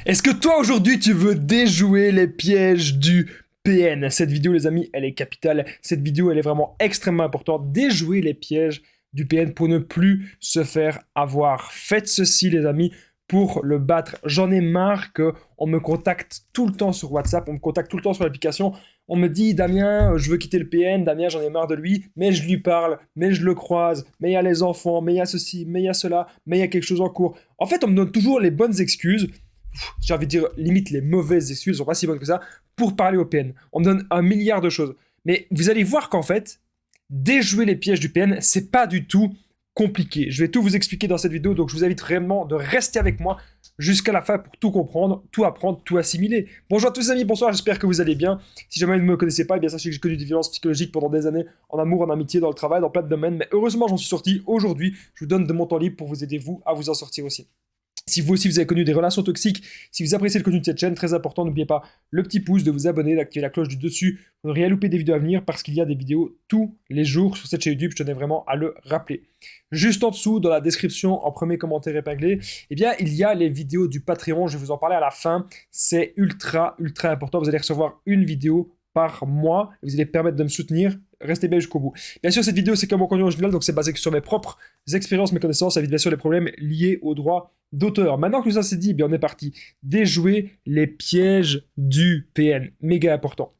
Est-ce que toi aujourd'hui tu veux déjouer les pièges du PN? Cette vidéo les amis, elle est capitale. Cette vidéo elle est vraiment extrêmement importante. Déjouer les pièges du PN pour ne plus se faire avoir. Faites ceci les amis pour le battre. J'en ai marre qu'on me contacte tout le temps sur WhatsApp, on me contacte tout le temps sur l'application. On me dit Damien, je veux quitter le PN, Damien j'en ai marre de lui, mais je lui parle, mais je le croise, mais il y a les enfants, mais il y a ceci, mais il y a cela, mais il y a quelque chose en cours. En fait on me donne toujours les bonnes excuses, j'ai envie de dire limite les mauvaises excuses, elles sont pas si bonnes que ça, pour parler au PN. On me donne un milliard de choses. Mais vous allez voir qu'en fait, déjouer les pièges du PN, c'est pas du tout compliqué. Je vais tout vous expliquer dans cette vidéo, donc je vous invite vraiment de rester avec moi jusqu'à la fin pour tout comprendre, tout apprendre, tout assimiler. Bonjour à tous les amis, bonsoir, j'espère que vous allez bien. Si jamais vous ne me connaissez pas, eh bien sachez que j'ai connu des violences psychologiques pendant des années, en amour, en amitié, dans le travail, dans plein de domaines, mais heureusement j'en suis sorti. Aujourd'hui, je vous donne de mon temps libre pour vous aider vous à vous en sortir aussi. Si vous aussi vous avez connu des relations toxiques, si vous appréciez le contenu de cette chaîne, très important, n'oubliez pas le petit pouce, de vous abonner, d'activer la cloche du dessus pour ne rien louper des vidéos à venir parce qu'il y a des vidéos tous les jours sur cette chaîne YouTube, je tenais vraiment à le rappeler. Juste en dessous, dans la description, en premier commentaire épinglé, eh bien, il y a les vidéos du Patreon, je vais vous en parler à la fin, c'est ultra important, vous allez recevoir une vidéo par mois, et vous allez permettre de me soutenir, restez bien jusqu'au bout. Bien sûr, cette vidéo, c'est comme mon contenu original, donc c'est basé sur mes propres expériences, mes connaissances, ça évite bien sûr les problèmes liés aux droits d'auteur. Maintenant que tout ça c'est dit, eh bien on est parti. Déjouer les pièges du PN. Méga important.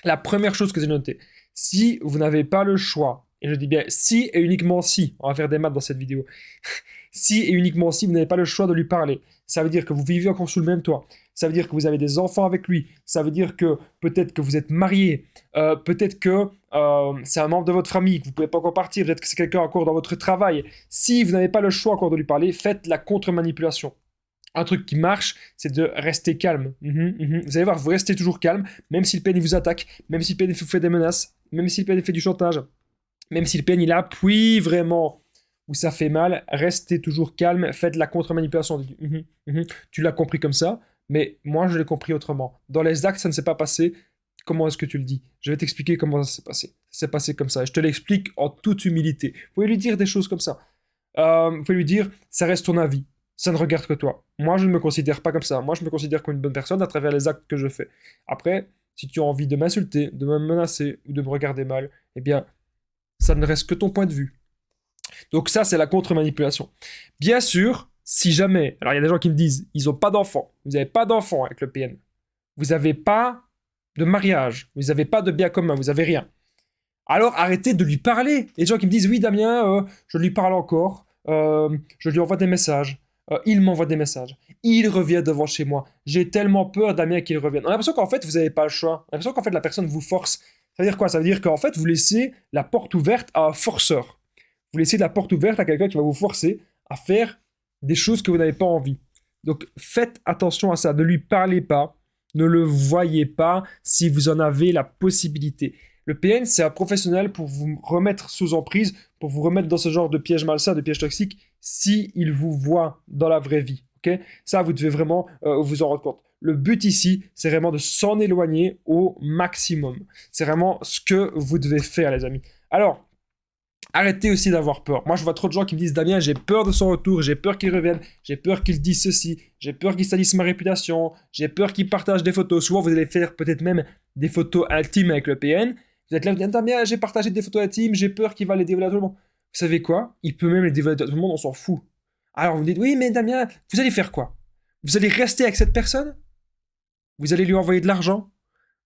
La première chose que j'ai notée, si vous n'avez pas le choix, et je dis bien si et uniquement si, on va faire des maths dans cette vidéo, si et uniquement si vous n'avez pas le choix de lui parler, ça veut dire que vous vivez encore sous le même toit, ça veut dire que vous avez des enfants avec lui, ça veut dire que peut-être que vous êtes marié, peut-être que c'est un membre de votre famille, que vous ne pouvez pas encore partir, peut-être que c'est quelqu'un encore dans votre travail. Si vous n'avez pas le choix encore de lui parler, faites la contre-manipulation. Un truc qui marche, c'est de rester calme. Vous allez voir, vous restez toujours calme, même si le PN vous attaque, même si le PN vous fait des menaces, même si le PN fait du chantage, même si le PN il appuie vraiment où ça fait mal, restez toujours calme, faites la contre-manipulation. Tu l'as compris comme ça, mais moi je l'ai compris autrement. Dans les actes, ça ne s'est pas passé. Comment est-ce que tu le dis? Je vais t'expliquer comment ça s'est passé. Ça s'est passé comme ça. Et je te l'explique en toute humilité. Vous pouvez lui dire des choses comme ça. Vous pouvez lui dire, ça reste ton avis. Ça ne regarde que toi. Moi, je ne me considère pas comme ça. Moi, je me considère comme une bonne personne à travers les actes que je fais. Après, si tu as envie de m'insulter, de me menacer ou de me regarder mal, eh bien, ça ne reste que ton point de vue. Donc ça, c'est la contre-manipulation. Bien sûr, si jamais... Alors, il y a des gens qui me disent, ils n'ont pas d'enfants. Vous n'avez pas d'enfants avec le PN. Vous n'avez pas de mariage. Vous n'avez pas de bien commun. Vous n'avez rien. Alors, arrêtez de lui parler. Il y a des gens qui me disent, oui, Damien, je lui parle encore. Je lui envoie des messages. Il m'envoie des messages. Il revient devant chez moi. J'ai tellement peur, Damien, qu'il revienne. On a l'impression qu'en fait, vous n'avez pas le choix. On a l'impression qu'en fait, la personne vous force. Ça veut dire quoi? Ça veut dire qu'en fait, vous laissez la porte ouverte à un forceur. Vous laissez la porte ouverte à quelqu'un qui va vous forcer à faire des choses que vous n'avez pas envie. Donc, faites attention à ça. Ne lui parlez pas. Ne le voyez pas si vous en avez la possibilité. Le PN, c'est un professionnel pour vous remettre sous emprise, pour vous remettre dans ce genre de piège malsain, de piège toxique, s'il vous voit dans la vraie vie. Okay? Ça, vous devez vraiment vous en rendre compte. Le but ici, c'est vraiment de s'en éloigner au maximum. C'est vraiment ce que vous devez faire, les amis. Alors, arrêtez aussi d'avoir peur. Moi, je vois trop de gens qui me disent « Damien, j'ai peur de son retour, j'ai peur qu'il revienne, j'ai peur qu'il dise ceci, j'ai peur qu'il salisse ma réputation, j'ai peur qu'il partage des photos. » Souvent, vous allez faire peut-être même des photos intimes avec le PN. Vous êtes là, vous dites « Damien, j'ai partagé des photos intimes, j'ai peur qu'il va les dévoiler à tout le monde. » Vous savez quoi? Il peut même les dévoiler à tout le monde, on s'en fout. Alors, vous me dites « Oui, mais Damien, vous allez faire quoi? Vous allez rester avec cette personne? Vous allez lui envoyer de l'argent?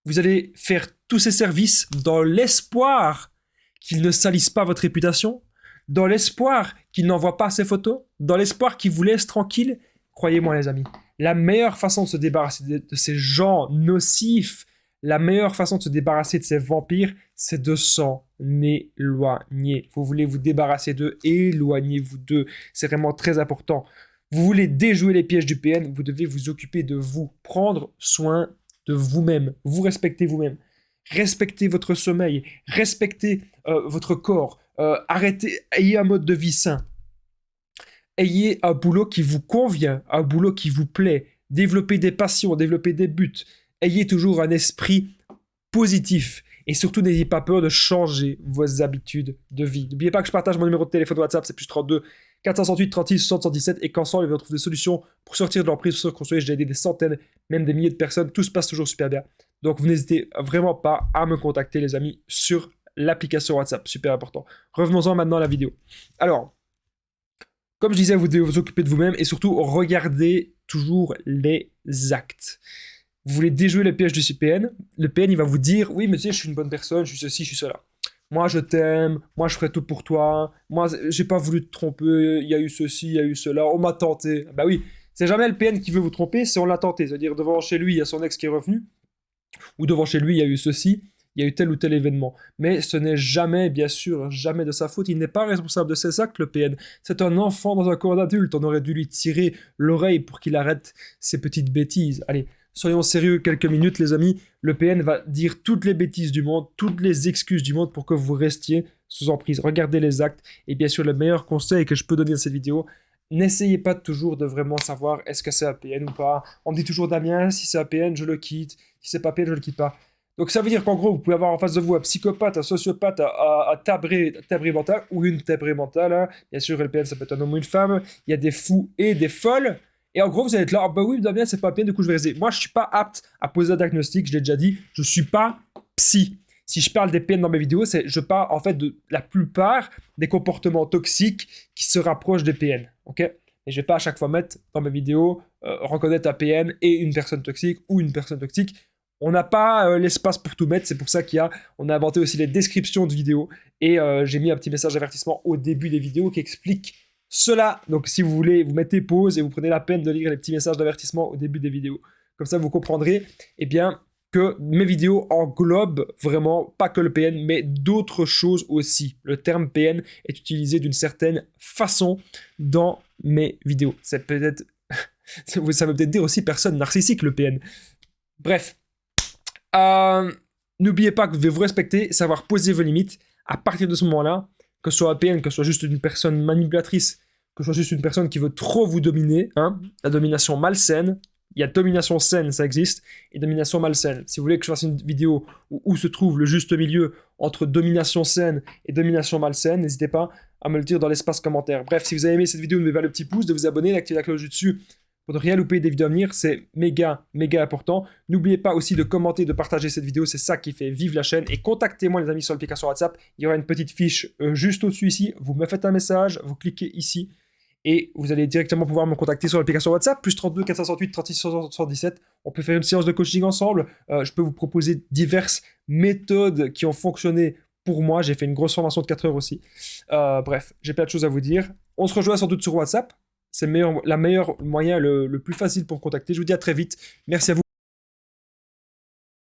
Vous allez faire tous ces services dans l'espoir qu'il ne salisse pas votre réputation, dans l'espoir qu'il n'envoie pas ses photos, dans l'espoir qu'il vous laisse tranquille. Croyez-moi les amis, la meilleure façon de se débarrasser de ces gens nocifs, la meilleure façon de se débarrasser de ces vampires, c'est de s'en éloigner. Vous voulez vous débarrasser d'eux, éloignez-vous d'eux. C'est vraiment très important. Vous voulez déjouer les pièges du PN, vous devez vous occuper de vous, prendre soin de vous-même, vous respectez vous-même. Respectez votre sommeil, respectez votre corps, arrêtez, ayez un mode de vie sain. Ayez un boulot qui vous convient, un boulot qui vous plaît, développez des passions, développez des buts, ayez toujours un esprit positif et surtout n'ayez pas peur de changer vos habitudes de vie. N'oubliez pas que je partage mon numéro de téléphone WhatsApp, c'est +32 468 36 60 117 et qu'ensemble ils vont trouver des solutions pour sortir de l'emprise, pour se reconstruire. J'ai aidé des centaines, même des milliers de personnes. Tout se passe toujours super bien. Donc vous n'hésitez vraiment pas à me contacter les amis sur l'application WhatsApp. Super important. Revenons-en maintenant à la vidéo. Alors, comme je disais, vous devez vous occuper de vous-même et surtout regardez toujours les actes. Vous voulez déjouer les pièges du CPN. Le PN, il va vous dire, oui, mais tu sais, je suis une bonne personne, je suis ceci, je suis cela. Moi, je t'aime, moi, je ferai tout pour toi. Moi, j'ai pas voulu te tromper, il y a eu ceci, il y a eu cela, on m'a tenté. Bah oui, c'est jamais le PN qui veut vous tromper, c'est on l'a tenté. C'est-à-dire, devant chez lui, il y a son ex qui est revenu, ou devant chez lui, il y a eu ceci, il y a eu tel ou tel événement. Mais ce n'est jamais, bien sûr, jamais de sa faute. Il n'est pas responsable de ses actes, le PN. C'est un enfant dans un corps d'adulte. On aurait dû lui tirer l'oreille pour qu'il arrête ses petites bêtises. Allez, soyons sérieux quelques minutes, les amis. Le PN va dire toutes les bêtises du monde, toutes les excuses du monde pour que vous restiez sous emprise. Regardez les actes. Et bien sûr, le meilleur conseil que je peux donner dans cette vidéo, n'essayez pas toujours de vraiment savoir est-ce que c'est un PN ou pas. On me dit toujours, Damien, si c'est un PN, je le quitte. Si c'est pas PN, je le quitte pas. Donc ça veut dire qu'en gros, vous pouvez avoir en face de vous un psychopathe, un sociopathe, un tabré mental ou une tabrée mentale. Hein. Bien sûr, LPN, ça peut être un homme ou une femme. Il y a des fous et des folles. Et en gros, vous allez être là, ah bah oui, Damien, c'est pas PN, du coup, je vais rester. Moi, je suis pas apte à poser un diagnostic, je l'ai déjà dit, je suis pas psy. Si je parle des PN dans mes vidéos, je parle en fait de la plupart des comportements toxiques qui se rapprochent des PN. Ok ? Et je vais pas à chaque fois mettre dans mes vidéos, reconnaître un PN et une personne toxique ou une personne toxique. On n'a pas l'espace pour tout mettre, c'est pour ça on a inventé aussi les descriptions de vidéos et j'ai mis un petit message d'avertissement au début des vidéos qui explique cela. Donc si vous voulez, vous mettez pause et vous prenez la peine de lire les petits messages d'avertissement au début des vidéos. Comme ça, vous comprendrez bien, que mes vidéos englobent vraiment pas que le PN, mais d'autres choses aussi. Le terme PN est utilisé d'une certaine façon dans mes vidéos. C'est peut-être... ça veut peut-être dire aussi personne narcissique, le PN. Bref. N'oubliez pas que vous devez vous respecter, savoir poser vos limites. À partir de ce moment-là, que ce soit un PN, que ce soit juste une personne manipulatrice, que ce soit juste une personne qui veut trop vous dominer, hein, la domination malsaine, il y a domination saine, ça existe, et domination malsaine. Si vous voulez que je fasse une vidéo où se trouve le juste milieu entre domination saine et domination malsaine, n'hésitez pas à me le dire dans l'espace commentaire. Bref, si vous avez aimé cette vidéo, n'oubliez pas le petit pouce, de vous abonner, d'activer la cloche du dessus pour ne rien louper des vidéos à venir, c'est méga important. N'oubliez pas aussi de commenter, de partager cette vidéo, c'est ça qui fait vivre la chaîne. Et contactez-moi les amis sur l'application WhatsApp, il y aura une petite fiche juste au-dessus ici. Vous me faites un message, vous cliquez ici et vous allez directement pouvoir me contacter sur l'application WhatsApp, plus 32 468 36 77. On peut faire une séance de coaching ensemble. Je peux vous proposer diverses méthodes qui ont fonctionné pour moi. J'ai fait une grosse formation de 4 heures aussi. Bref, j'ai plein de choses à vous dire. On se rejoint sans doute sur WhatsApp. C'est le meilleur moyen, le plus facile pour me contacter. Je vous dis à très vite. Merci à vous.